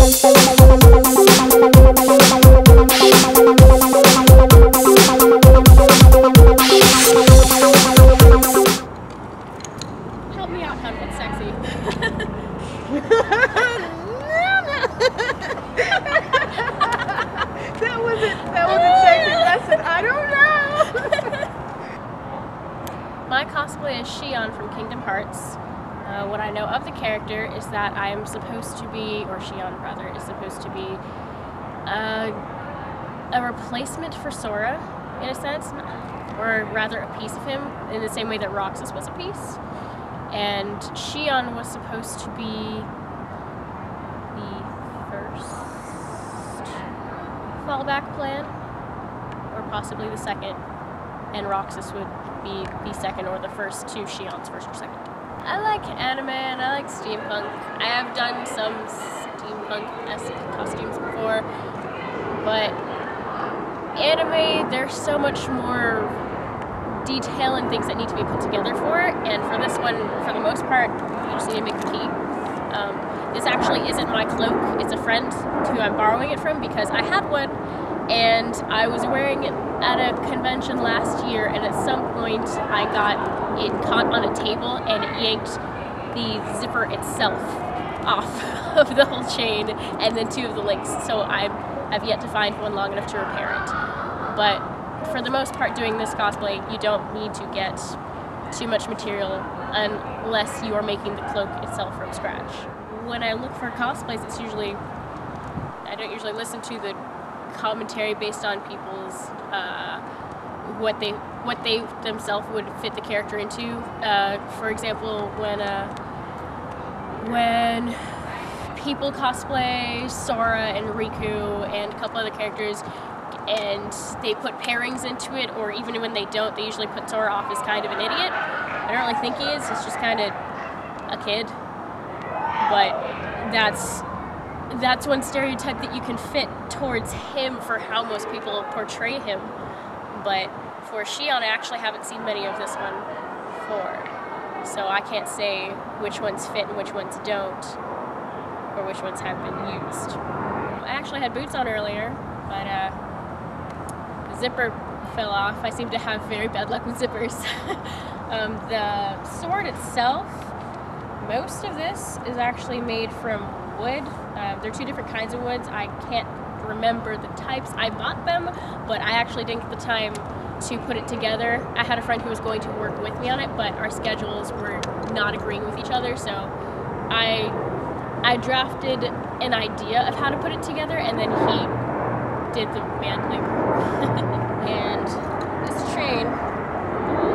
Help me out, hun. What's sexy? That wasn't sexy lesson. I don't know. My cosplay is Xion from Kingdom Hearts. What I know of the character is that I am supposed to be, or Xion rather, is supposed to be a replacement for Sora, in a sense, or rather a piece of him, in the same way that Roxas was a piece. And Xion was supposed to be the first fallback plan, or possibly the second, and Roxas would be the second or the first to Xion's first or second. I like anime and I like steampunk. I have done some steampunk-esque costumes before, but anime, there's so much more detail and things that need to be put together for it, and for this one, for the most part, you just need to make the key. This actually isn't my cloak, it's a friend who I'm borrowing it from because I had one and I was wearing it at a convention last year, and at some point I got it caught on a table and it yanked the zipper itself off of the whole chain and then two of the links, so I've yet to find one long enough to repair it. But for the most part, doing this cosplay, you don't need to get too much material unless you are making the cloak itself from scratch. When I look for cosplays, it's usually, I don't usually listen to the commentary based on people's what they themselves would fit the character into. For example, when people cosplay Sora and Riku and a couple other characters, and they put pairings into it, or even when they don't, they usually put Sora off as kind of an idiot. I don't really think he is. He's just kind of a kid. But that's one stereotype that you can fit towards him for how most people portray him. But for Xion, I actually haven't seen many of this one before, so I can't say which ones fit and which ones don't, or which ones have been used. I actually had boots on earlier, but the zipper fell off. I seem to have very bad luck with zippers. The sword itself, most of this is actually made from wood. There are two different kinds of woods. I can't remember the types. I bought them, but I actually didn't get the time to put it together. I had a friend who was going to work with me on it, but our schedules were not agreeing with each other, so I drafted an idea of how to put it together, and then he did the man labor. And this chain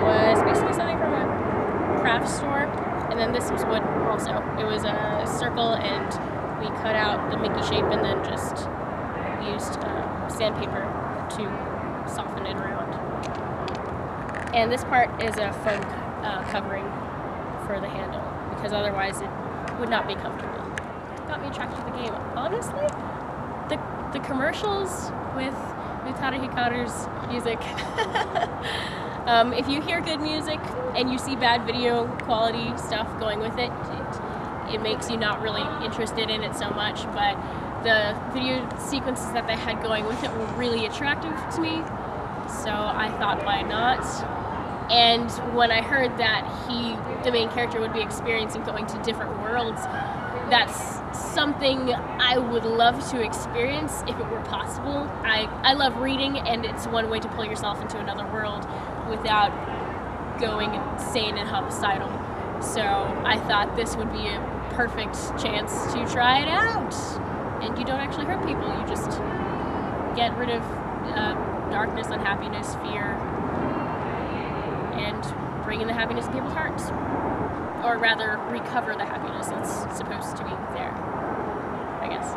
was basically something from a craft store, and then this was wood also. It was a circle, and we cut out the Mickey shape and then just used sandpaper to soften it around. And this part is a foam covering for the handle, because otherwise it would not be comfortable. Got me attracted to the game. Honestly, the commercials with Hikaru's music. If you hear good music and you see bad video quality stuff going with it, it makes you not really interested in it so much, but the video sequences that they had going with it were really attractive to me, so I thought, why not? And when I heard that the main character would be experiencing going to different worlds, that's something I would love to experience if it were possible. I love reading, and it's one way to pull yourself into another world without going insane and homicidal. So I thought this would be a perfect chance to try it out. And you don't actually hurt people, you just get rid of darkness, unhappiness, fear, and bring in the happiness in people's hearts. Or rather, recover the happiness that's supposed to be there, I guess.